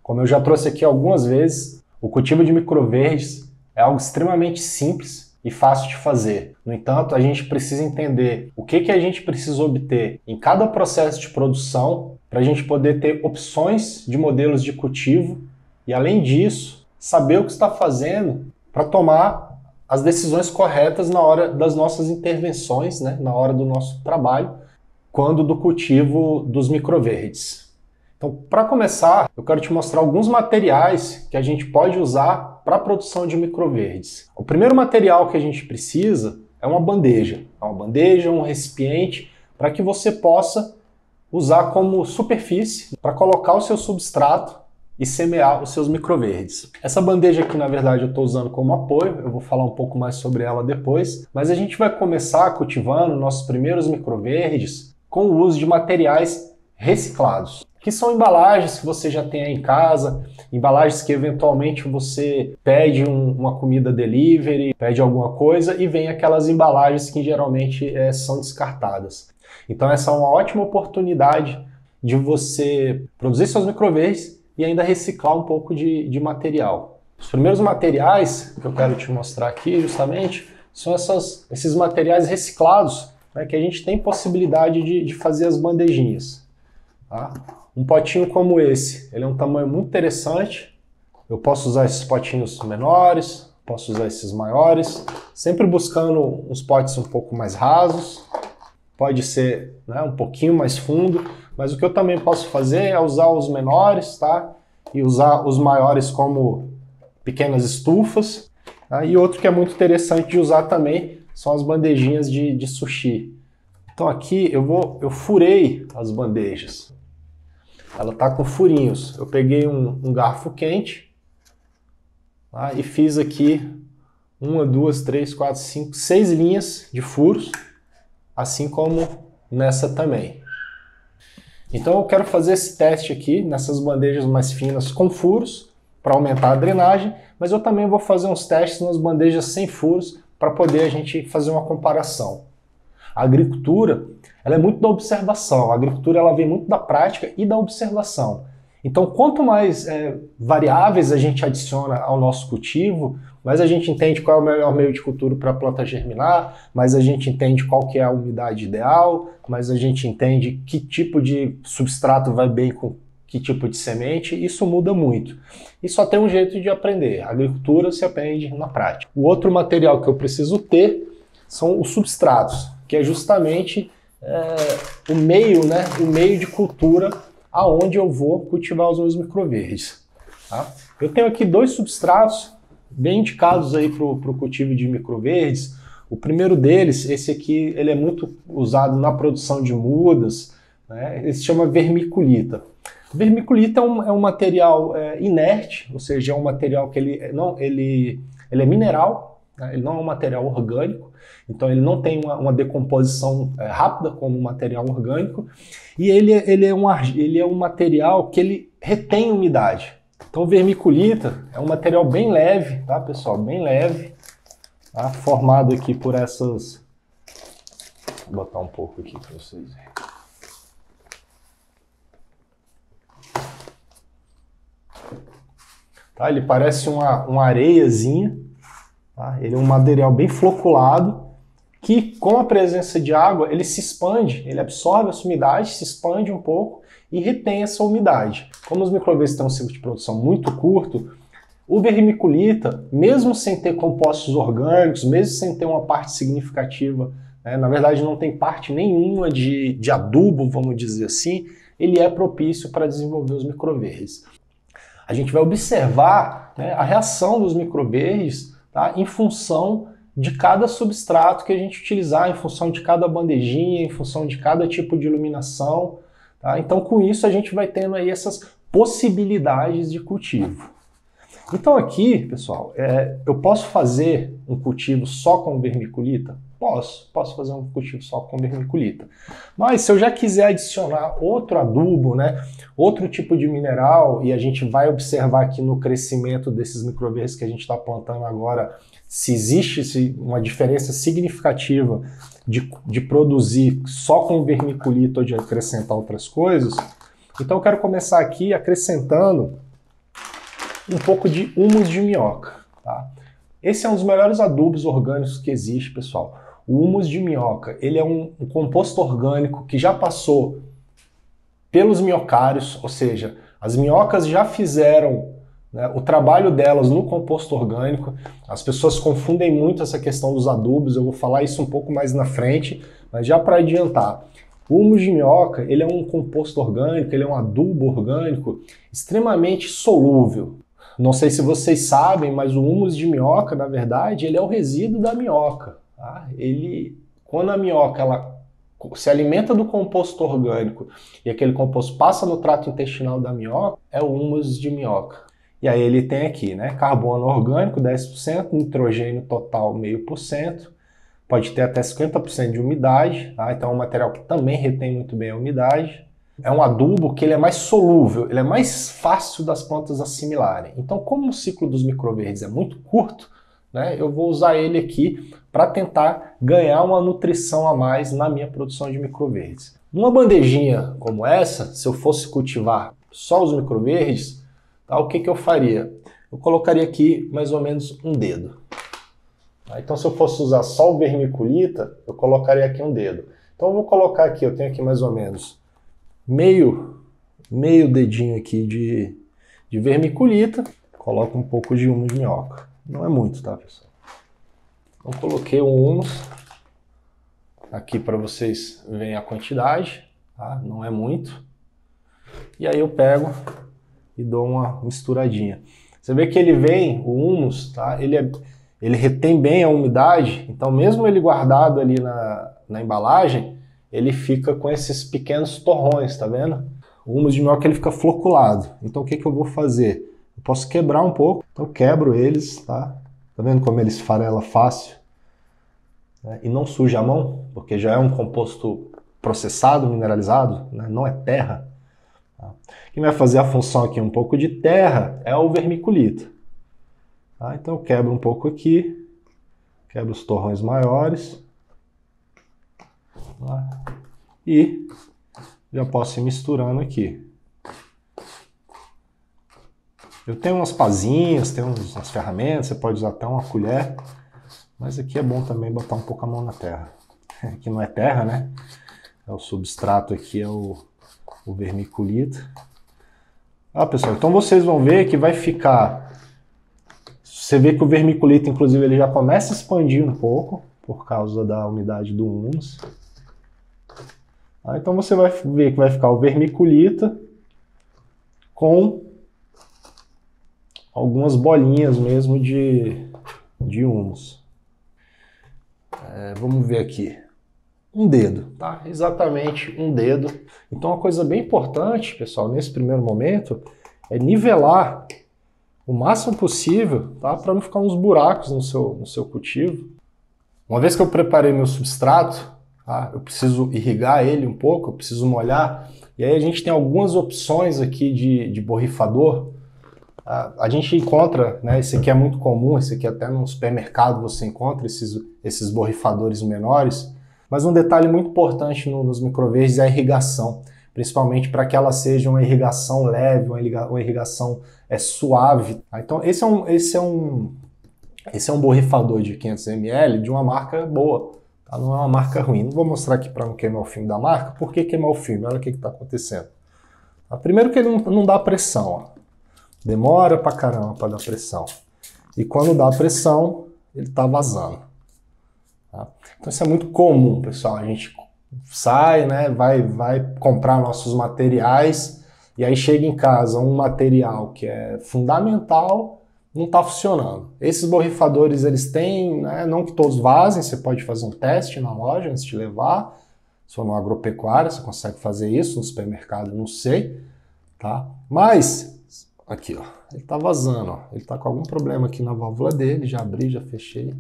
Como eu já trouxe aqui algumas vezes, o cultivo de microverdes é algo extremamente simples e fácil de fazer. No entanto, a gente precisa entender o que a gente precisa obter em cada processo de produção para a gente poder ter opções de modelos de cultivo e, além disso, saber o que está fazendo para tomar as decisões corretas na hora das nossas intervenções, né, na hora do nosso trabalho, quando do cultivo dos microverdes. Então, para começar, eu quero te mostrar alguns materiais que a gente pode usar para a produção de microverdes. O primeiro material que a gente precisa é uma bandeja. Um recipiente, para que você possa usar como superfície para colocar o seu substrato e semear os seus microverdes. Essa bandeja aqui, na verdade, eu estou usando como apoio, eu vou falar um pouco mais sobre ela depois, mas a gente vai começar cultivando nossos primeiros microverdes com o uso de materiais reciclados, que são embalagens que você já tem aí em casa, embalagens que eventualmente você pede uma comida delivery, pede alguma coisa e vem aquelas embalagens que geralmente são descartadas. Então essa é uma ótima oportunidade de você produzir seus microverdes e ainda reciclar um pouco de material. Os primeiros materiais que eu quero te mostrar aqui justamente são esses materiais reciclados, né, que a gente tem possibilidade de fazer as bandejinhas. Tá? Um potinho como esse, ele é um tamanho muito interessante. Eu posso usar esses potinhos menores, posso usar esses maiores, sempre buscando uns potes um pouco mais rasos. Pode ser, né, um pouquinho mais fundo, mas o que eu também posso fazer é usar os menores, tá? E usar os maiores como pequenas estufas. Tá? E outro que é muito interessante de usar também são as bandejinhas de sushi. Então aqui eu furei as bandejas. Ela tá com furinhos. Eu peguei um garfo quente, tá? E fiz aqui 1, 2, 3, 4, 5, 6 linhas de furos, assim como nessa também. Então eu quero fazer esse teste aqui nessas bandejas mais finas com furos para aumentar a drenagem, mas eu também vou fazer uns testes nas bandejas sem furos para poder a gente fazer uma comparação. A agricultura, ela é muito da observação, a agricultura ela vem muito da prática e da observação. Então quanto mais variáveis a gente adiciona ao nosso cultivo, mais a gente entende qual é o melhor meio de cultura para a planta germinar, mais a gente entende qual que é a umidade ideal, mais a gente entende que tipo de substrato vai bem com que tipo de semente, isso muda muito. E só tem um jeito de aprender, a agricultura se aprende na prática. O outro material que eu preciso ter são os substratos, que é justamente o meio, né, o meio de cultura aonde eu vou cultivar os meus microverdes. Tá? Eu tenho aqui 2 substratos bem indicados aí para o cultivo de microverdes. O primeiro deles, esse aqui, ele é muito usado na produção de mudas, né? Ele se chama vermiculita. O vermiculita é um material inerte, ou seja, é um material que ele é mineral, né? Ele não é um material orgânico, então ele não tem uma decomposição rápida como um material orgânico, e ele é um material que ele retém umidade. Então o vermiculita é um material bem leve, tá, pessoal? Bem leve, tá? Formado aqui por essas... Vou botar um pouco aqui para vocês verem. Tá? Ele parece uma areiazinha, tá? Ele é um material bem floculado, que com a presença de água ele se expande, ele absorve essa umidade, se expande um pouco e retém essa umidade. Como os microverdes têm um ciclo de produção muito curto, o vermiculita, mesmo sem ter compostos orgânicos, mesmo sem ter uma parte significativa, né, na verdade não tem parte nenhuma de adubo, vamos dizer assim, ele é propício para desenvolver os microverdes. A gente vai observar, né, a reação dos microverdes, tá, em função de cada substrato que a gente utilizar, em função de cada bandejinha, em função de cada tipo de iluminação. Tá? Então, com isso, a gente vai tendo aí essas possibilidades de cultivo. Então aqui, pessoal, eu posso fazer um cultivo só com vermiculita? Posso fazer um cultivo só com vermiculita. Mas se eu já quiser adicionar outro adubo, né, outro tipo de mineral, e a gente vai observar aqui no crescimento desses microverdes que a gente está plantando agora, se existe uma diferença significativa de produzir só com vermiculita ou de acrescentar outras coisas, então eu quero começar aqui acrescentando um pouco de humus de minhoca, tá? Esse é um dos melhores adubos orgânicos que existe, pessoal. O humus de minhoca, ele é um composto orgânico que já passou pelos minhocários, ou seja, as minhocas já fizeram, né, o trabalho delas no composto orgânico. As pessoas confundem muito essa questão dos adubos, eu vou falar isso um pouco mais na frente, mas já para adiantar, o humus de minhoca, ele é um composto orgânico, ele é um adubo orgânico extremamente solúvel. Não sei se vocês sabem, mas o humus de minhoca, na verdade, ele é o resíduo da minhoca. Tá? Quando a minhoca ela se alimenta do composto orgânico e aquele composto passa no trato intestinal da minhoca, é o humus de minhoca. E aí ele tem aqui, né, carbono orgânico 10%, nitrogênio total 0,5%, pode ter até 50% de umidade, tá? Então é um material que também retém muito bem a umidade. É um adubo que ele é mais solúvel, ele é mais fácil das plantas assimilarem. Então, como o ciclo dos microverdes é muito curto, né, eu vou usar ele aqui para tentar ganhar uma nutrição a mais na minha produção de microverdes. Numa bandejinha como essa, se eu fosse cultivar só os microverdes, tá, o que eu faria? Eu colocaria aqui mais ou menos um dedo. Tá? Então, se eu fosse usar só o vermiculita, eu colocaria aqui um dedo. Então, eu vou colocar aqui, eu tenho aqui mais ou menos meio dedinho aqui de vermiculita, coloco um pouco de humus de minhoca. Não é muito, tá, pessoal? Então coloquei o humus aqui para vocês verem a quantidade, tá? Não é muito. E aí eu pego e dou uma misturadinha. Você vê que ele vem, o humus, tá? Ele retém bem a umidade, então mesmo ele guardado ali na embalagem, ele fica com esses pequenos torrões, tá vendo? O humus de minhoca ele fica floculado. Então o que eu vou fazer? Eu posso quebrar um pouco, então eu quebro eles, tá? Tá vendo como ele esfarela fácil? Né? E não suja a mão, porque já é um composto processado, mineralizado, né? Não é terra. Tá? Quem vai fazer a função aqui um pouco de terra é o vermiculita. Tá? Então eu quebro um pouco aqui, quebro os torrões maiores. E já posso ir misturando aqui. Eu tenho umas pazinhas, tenho umas ferramentas, você pode usar até uma colher, mas aqui é bom também botar um pouco a mão na terra. Aqui não é terra, né? É o substrato aqui, é o vermiculita. Pessoal, então vocês vão ver que vai ficar... Você vê que o vermiculita, inclusive, ele já começa a expandir um pouco, por causa da umidade do humus. Então você vai ver que vai ficar o vermiculita com algumas bolinhas mesmo de humus. Vamos ver aqui. Um dedo, tá? Exatamente um dedo. Então uma coisa bem importante, pessoal, nesse primeiro momento, é nivelar o máximo possível, tá? Para não ficar uns buracos no seu cultivo. Uma vez que eu preparei meu substrato, tá? Eu preciso irrigar ele um pouco, eu preciso molhar. E aí a gente tem algumas opções aqui de borrifador. A gente encontra, né, esse aqui é muito comum, esse aqui até no supermercado você encontra esses borrifadores menores, mas um detalhe muito importante nos microverdes é a irrigação, principalmente para que ela seja uma irrigação leve, uma irrigação suave. Tá? Então esse é um borrifador de 500 ml de uma marca boa, tá? Não é uma marca ruim. Não vou mostrar aqui para não queimar o filme da marca. Por que queimar o filme? Olha o que está acontecendo. Tá? Primeiro que ele não dá pressão, ó. Demora pra caramba para dar pressão. E quando dá pressão, ele tá vazando. Tá? Então isso é muito comum, pessoal. A gente sai, né, vai comprar nossos materiais e aí chega em casa um material que é fundamental, não está funcionando. Esses borrifadores, eles têm, né, não que todos vazem, você pode fazer um teste na loja antes de levar. Se for no agropecuária, você consegue fazer isso, no supermercado, não sei. Tá? Mas... aqui, ó, ele tá vazando, ó. Ele tá com algum problema aqui na válvula dele, já abri, já fechei,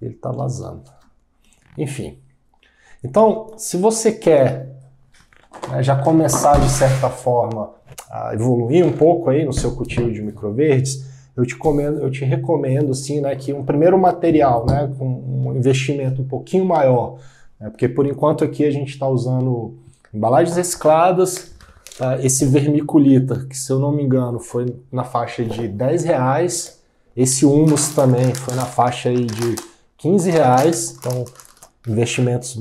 ele tá vazando. Enfim. Então, se você quer, né, já começar de certa forma a evoluir um pouco aí no seu cultivo de microverdes, eu te recomendo assim, né, que um primeiro material, né, com um investimento um pouquinho maior, né, porque por enquanto aqui a gente está usando embalagens recicladas, Tá? Esse vermiculita, que se eu não me engano foi na faixa de R$10. Esse humus também foi na faixa aí de R$15. Então, investimentos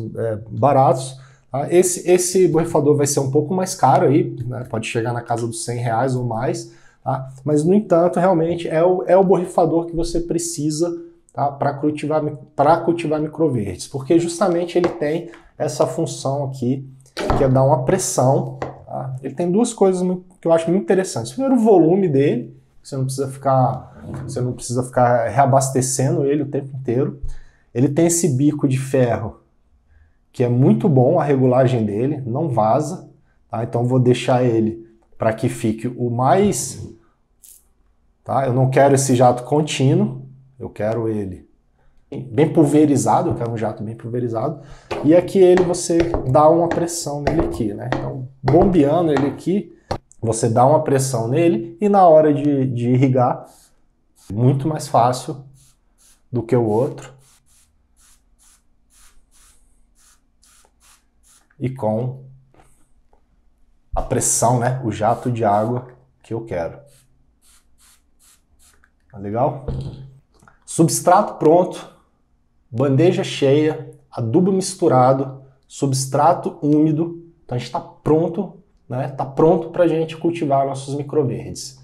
baratos. Tá? Esse borrifador vai ser um pouco mais caro aí, né? Pode chegar na casa dos R$100 ou mais. Tá? Mas, no entanto, realmente é o borrifador que você precisa, tá? para cultivar microverdes, porque justamente ele tem essa função aqui, que é dar uma pressão. Tá? Ele tem duas coisas que eu acho muito interessantes. Primeiro, o volume dele, você não precisa ficar reabastecendo ele o tempo inteiro. Ele tem esse bico de ferro, que é muito bom, a regulagem dele, não vaza. Tá? Então vou deixar ele para que fique o mais... Tá? Eu não quero esse jato contínuo, eu quero ele bem pulverizado, eu quero um jato bem pulverizado. E aqui você dá uma pressão nele aqui, né? Então, bombeando ele aqui, você dá uma pressão nele e na hora de irrigar, muito mais fácil do que o outro. E com a pressão, né? O jato de água que eu quero. Tá legal? Substrato pronto, bandeja cheia, adubo misturado, substrato úmido. Então a gente está pronto, né? Tá pronto para a gente cultivar nossos microverdes.